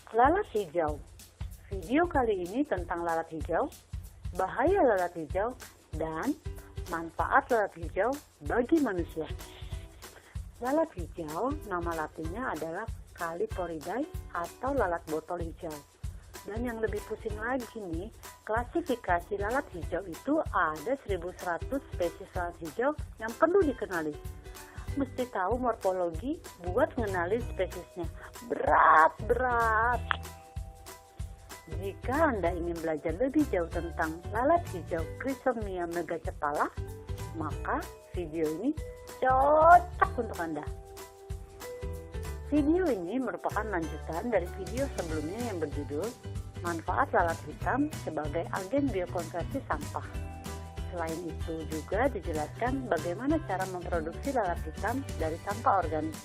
Lalat hijau. Video kali ini tentang lalat hijau, bahaya lalat hijau, dan manfaat lalat hijau bagi manusia. Lalat hijau, nama latinnya adalah Caliporidae atau lalat botol hijau. Dan yang lebih pusing lagi nih, klasifikasi lalat hijau itu ada 1100 spesies lalat hijau yang perlu dikenali. Mesti tahu morfologi buat ngenalin spesiesnya. Berat. Jika Anda ingin belajar lebih jauh tentang lalat hijau Chrysomnia megacephala, maka video ini cocok untuk Anda. Video ini merupakan lanjutan dari video sebelumnya yang berjudul Manfaat Lalat Hitam sebagai Agen Biokonversi Sampah. Selain itu juga dijelaskan bagaimana cara memproduksi lalat hitam dari sampah organik,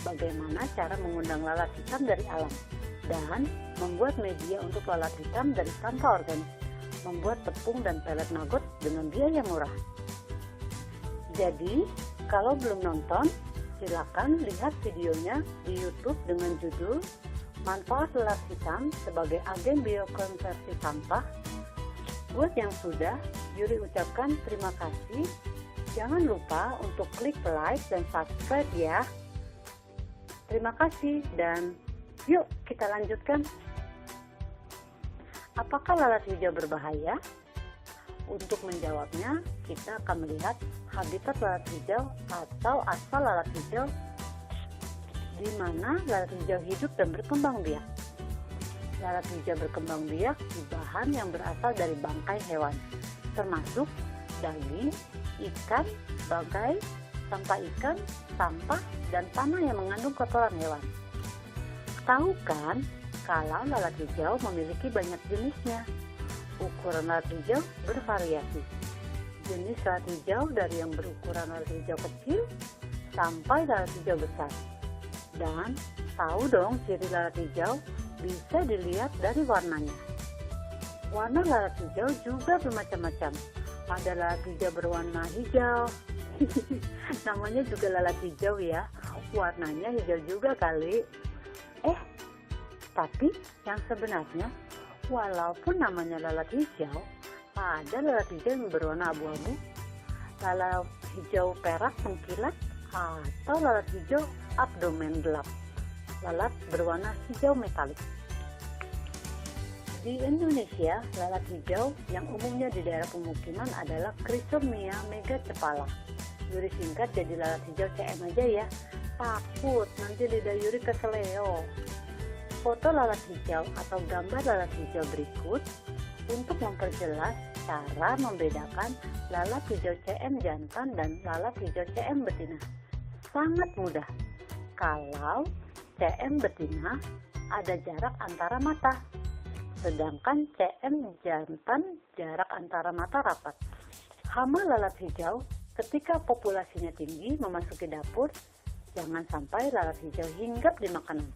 bagaimana cara mengundang lalat hitam dari alam, dan membuat media untuk lalat hitam dari sampah organik, membuat tepung dan pelet maggot dengan biaya murah. Jadi, kalau belum nonton, silakan lihat videonya di YouTube dengan judul Manfaat Lalat Hitam sebagai Agen Biokonversi Sampah. Buat yang sudah, Yuri ucapkan terima kasih. Jangan lupa untuk klik like dan subscribe ya. Terima kasih dan yuk kita lanjutkan. Apakah lalat hijau berbahaya? Untuk menjawabnya, kita akan melihat habitat lalat hijau atau asal lalat hijau, di mana lalat hijau hidup dan berkembang biak. Lalat hijau berkembang biak di bahan yang berasal dari bangkai hewan, termasuk daging, ikan, bagai, sampah ikan, sampah, dan tanah yang mengandung kotoran hewan. Tahu kan kalau lalat hijau memiliki banyak jenisnya? Ukuran lalat hijau bervariasi. Jenis lalat hijau dari yang berukuran lalat hijau kecil sampai lalat hijau besar. Dan tahu dong ciri lalat hijau bisa dilihat dari warnanya. Warna lalat hijau juga bermacam-macam. Ada lalat hijau berwarna hijau. Namanya juga lalat hijau ya. Warnanya hijau juga kali. Tapi yang sebenarnya, walaupun namanya lalat hijau, ada lalat hijau yang berwarna abu-abu, lalat hijau perak mengkilat, atau lalat hijau abdomen gelap. Lalat berwarna hijau metalik. Di Indonesia, lalat hijau yang umumnya di daerah pemukiman adalah Chrysomnia megacephala. Yuri singkat jadi lalat hijau CM aja ya. Takut nanti lidah Yuri keseleo. Foto lalat hijau atau gambar lalat hijau berikut untuk memperjelas cara membedakan lalat hijau CM jantan dan lalat hijau CM betina. Sangat mudah. Kalau CM betina ada jarak antara mata, sedangkan CM jantan jarak antara mata rapat. Hama lalat hijau ketika populasinya tinggi memasuki dapur, jangan sampai lalat hijau hinggap di makanan.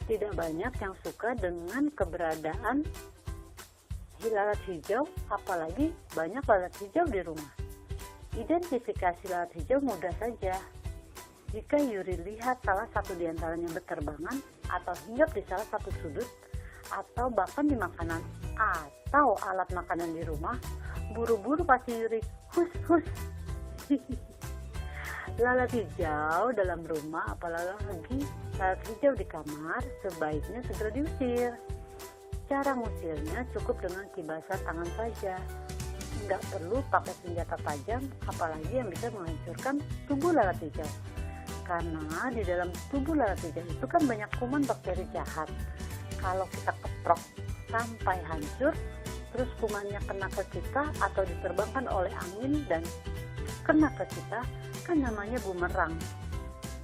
Tidak banyak yang suka dengan keberadaan lalat hijau, apalagi banyak lalat hijau di rumah. Identifikasi lalat hijau mudah saja. Jika Yuri lihat salah satu di antaranya berterbangan atau hinggap di salah satu sudut, atau bahkan di makanan atau alat makanan di rumah, buru-buru pasti Yuri hus. Lalat hijau dalam rumah, apalagi lalat hijau di kamar, sebaiknya segera diusir. Cara ngusirnya cukup dengan kibasan tangan saja. Nggak perlu pakai senjata tajam, apalagi yang bisa menghancurkan tubuh lalat hijau. Karena di dalam tubuh lalat hijau itu kan banyak kuman bakteri jahat. Kalau kita keprok sampai hancur, terus kumannya kena ke kita atau diterbangkan oleh angin dan kena ke kita, kan namanya bumerang.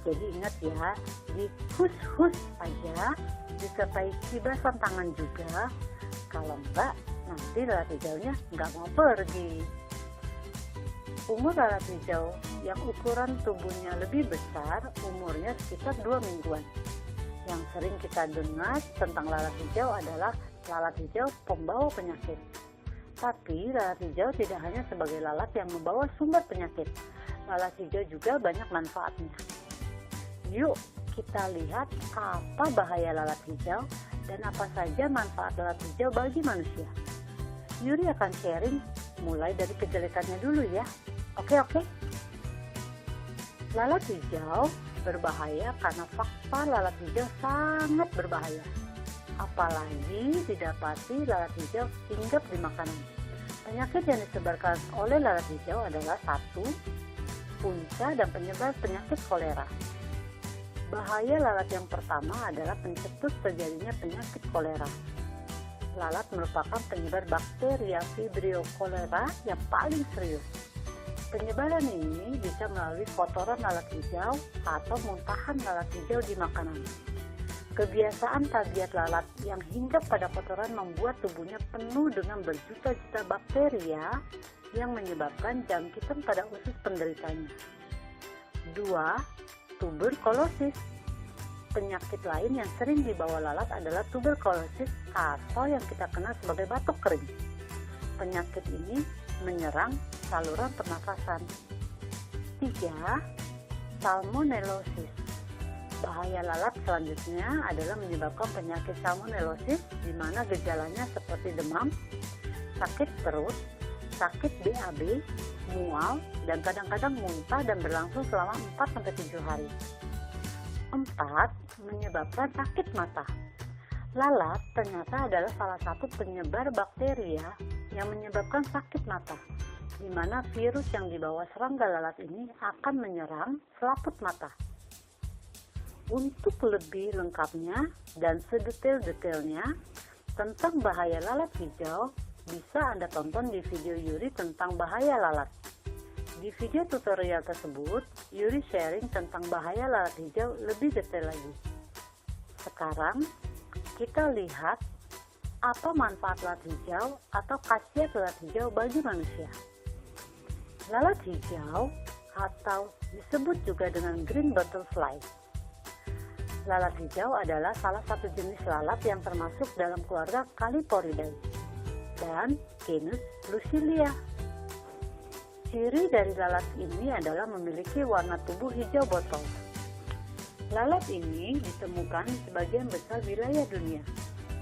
Jadi ingat ya, di hus aja, disertai kibasan tangan juga. Kalau enggak, nanti lalat hijaunya enggak mau pergi. Umur lalat hijau yang ukuran tubuhnya lebih besar, umurnya sekitar 2 mingguan. Yang sering kita dengar tentang lalat hijau adalah lalat hijau pembawa penyakit. Tapi lalat hijau tidak hanya sebagai lalat yang membawa sumber penyakit. Lalat hijau juga banyak manfaatnya. Yuk kita lihat apa bahaya lalat hijau dan apa saja manfaat lalat hijau bagi manusia. Yuri akan sharing mulai dari kejelekannya dulu ya. Oke. Lalat hijau berbahaya karena fakta lalat hijau sangat berbahaya. Apalagi didapati lalat hijau hinggap di makanan. Penyakit yang disebarkan oleh lalat hijau adalah 1. Punca dan penyebar penyakit kolera. Bahaya lalat yang pertama adalah pencetus terjadinya penyakit kolera. Lalat merupakan penyebar bakteria Vibrio cholerae yang paling serius. Penyebaran ini bisa melalui kotoran lalat hijau atau muntahan lalat hijau di makanan. Kebiasaan tabiat lalat yang hinggap pada kotoran membuat tubuhnya penuh dengan berjuta-juta bakteria yang menyebabkan jangkitan pada usus penderitanya. 2. Tuberkulosis. Penyakit lain yang sering dibawa lalat adalah tuberkulosis atau yang kita kenal sebagai batuk kering. Penyakit ini menyerang saluran pernafasan. 3. Salmonellosis. Bahaya lalat selanjutnya adalah menyebabkan penyakit salmonellosis di mana gejalanya seperti demam, sakit perut, sakit BAB, mual, dan kadang-kadang muntah dan berlangsung selama 4-7 hari. 4. Menyebabkan sakit mata. Lalat ternyata adalah salah satu penyebar bakteria yang menyebabkan sakit mata, di mana virus yang dibawa serangga lalat ini akan menyerang selaput mata. Untuk lebih lengkapnya dan sedetail-detailnya tentang bahaya lalat hijau, bisa Anda tonton di video Yuri tentang bahaya lalat. Di video tutorial tersebut, Yuri sharing tentang bahaya lalat hijau lebih detail lagi. Sekarang, kita lihat apa manfaat lalat hijau atau khasiat lalat hijau bagi manusia. Lalat hijau atau disebut juga dengan green butterfly. Lalat hijau adalah salah satu jenis lalat yang termasuk dalam keluarga Callipouridae dan genus Lucilia. Ciri dari lalat ini adalah memiliki warna tubuh hijau botol. Lalat ini ditemukan di sebagian besar wilayah dunia,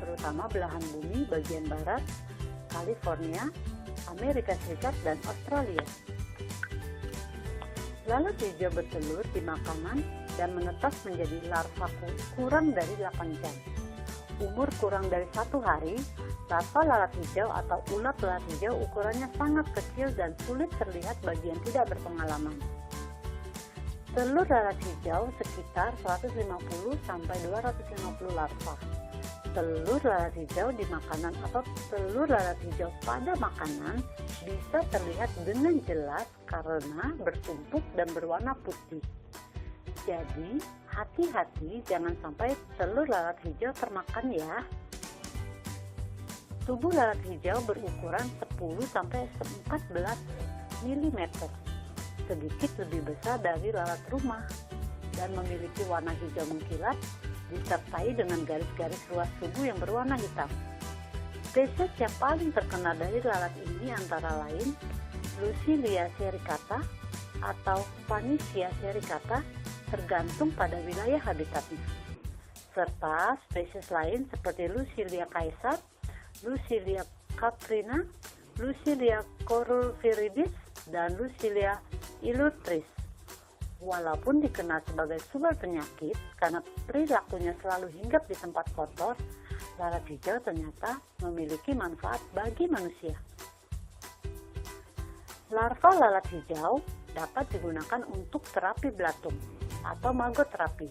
terutama belahan bumi bagian barat, California, Amerika Serikat, dan Australia. Lalat hijau bertelur di makanan dan menetas menjadi larva kurang dari 8 jam. Umur kurang dari 1 hari, larva lalat hijau atau ulat lalat hijau ukurannya sangat kecil dan sulit terlihat bagi yang tidak berpengalaman. Telur lalat hijau sekitar 150-250 larva. Telur lalat hijau di makanan atau telur lalat hijau pada makanan bisa terlihat dengan jelas karena bertumpuk dan berwarna putih. Jadi, hati-hati jangan sampai telur lalat hijau termakan ya. Tubuh lalat hijau berukuran 10-14 mm, sedikit lebih besar dari lalat rumah, dan memiliki warna hijau mengkilat disertai dengan garis-garis ruas tubuh yang berwarna hitam. Spesies yang paling terkenal dari lalat ini antara lain Lucilia sericata atau Panisia sericata, tergantung pada wilayah habitatnya, serta spesies lain seperti Lucilia caesar, Lucilia caprina, Lucilia coruloviridis, dan Lucilia illustris. Walaupun dikenal sebagai sumber penyakit karena perilakunya selalu hinggap di tempat kotor, lalat hijau ternyata memiliki manfaat bagi manusia. Larva lalat hijau dapat digunakan untuk terapi belatung atau magoterapi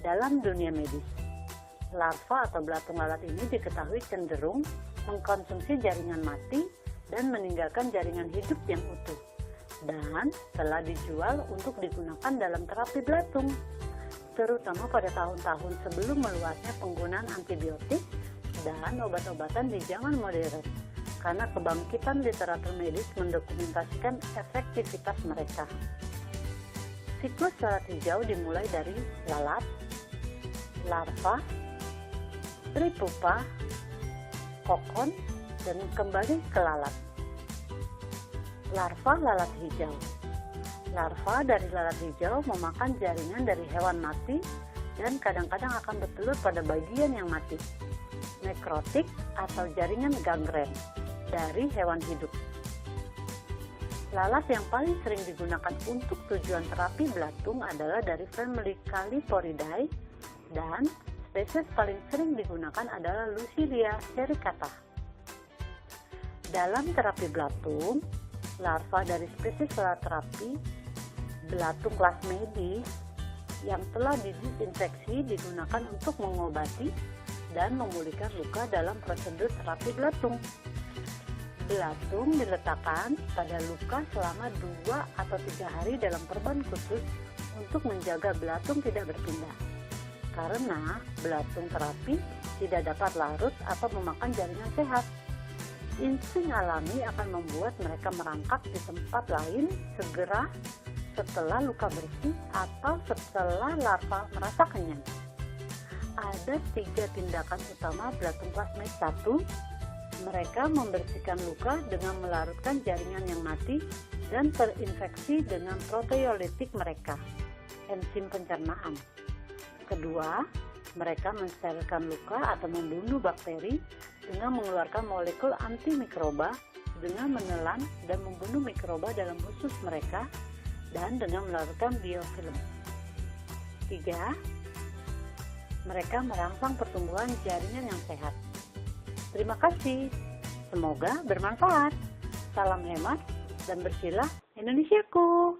dalam dunia medis. Larva atau belatung lalat ini diketahui cenderung mengkonsumsi jaringan mati dan meninggalkan jaringan hidup yang utuh, dan telah dijual untuk digunakan dalam terapi belatung, terutama pada tahun-tahun sebelum meluasnya penggunaan antibiotik dan obat-obatan di zaman modern, karena kebangkitan literatur medis mendokumentasikan efektivitas mereka. Siklus lalat hijau dimulai dari lalat, larva, tripupa, kokon, dan kembali ke lalat. Larva lalat hijau. Larva dari lalat hijau memakan jaringan dari hewan mati dan kadang-kadang akan bertelur pada bagian yang mati, nekrotik atau jaringan gangren dari hewan hidup. Lalat yang paling sering digunakan untuk tujuan terapi belatung adalah dari famili Callipouridae dan spesies paling sering digunakan adalah Lucilia sericata. Dalam terapi belatung, larva dari spesies terapi belatung kelas medis yang telah didisinfeksi digunakan untuk mengobati dan memulihkan luka dalam prosedur terapi belatung. Belatung diletakkan pada luka selama 2 atau 3 hari dalam perban khusus untuk menjaga belatung tidak berpindah. Karena belatung terapi tidak dapat larut atau memakan jaringan sehat. Insting alami akan membuat mereka merangkak di tempat lain segera setelah luka bersih atau setelah larva merasa kenyang. Ada 3 tindakan utama belatung kelas medis. 1. Mereka membersihkan luka dengan melarutkan jaringan yang mati dan terinfeksi dengan proteolitik mereka, enzim pencernaan. Kedua, mereka mensterilkan luka atau membunuh bakteri dengan mengeluarkan molekul antimikroba dengan menelan dan membunuh mikroba dalam usus mereka dan dengan melarutkan biofilm. 3. Mereka merangsang pertumbuhan jaringan yang sehat. Terima kasih. Semoga bermanfaat. Salam hemat dan bersihlah Indonesiaku.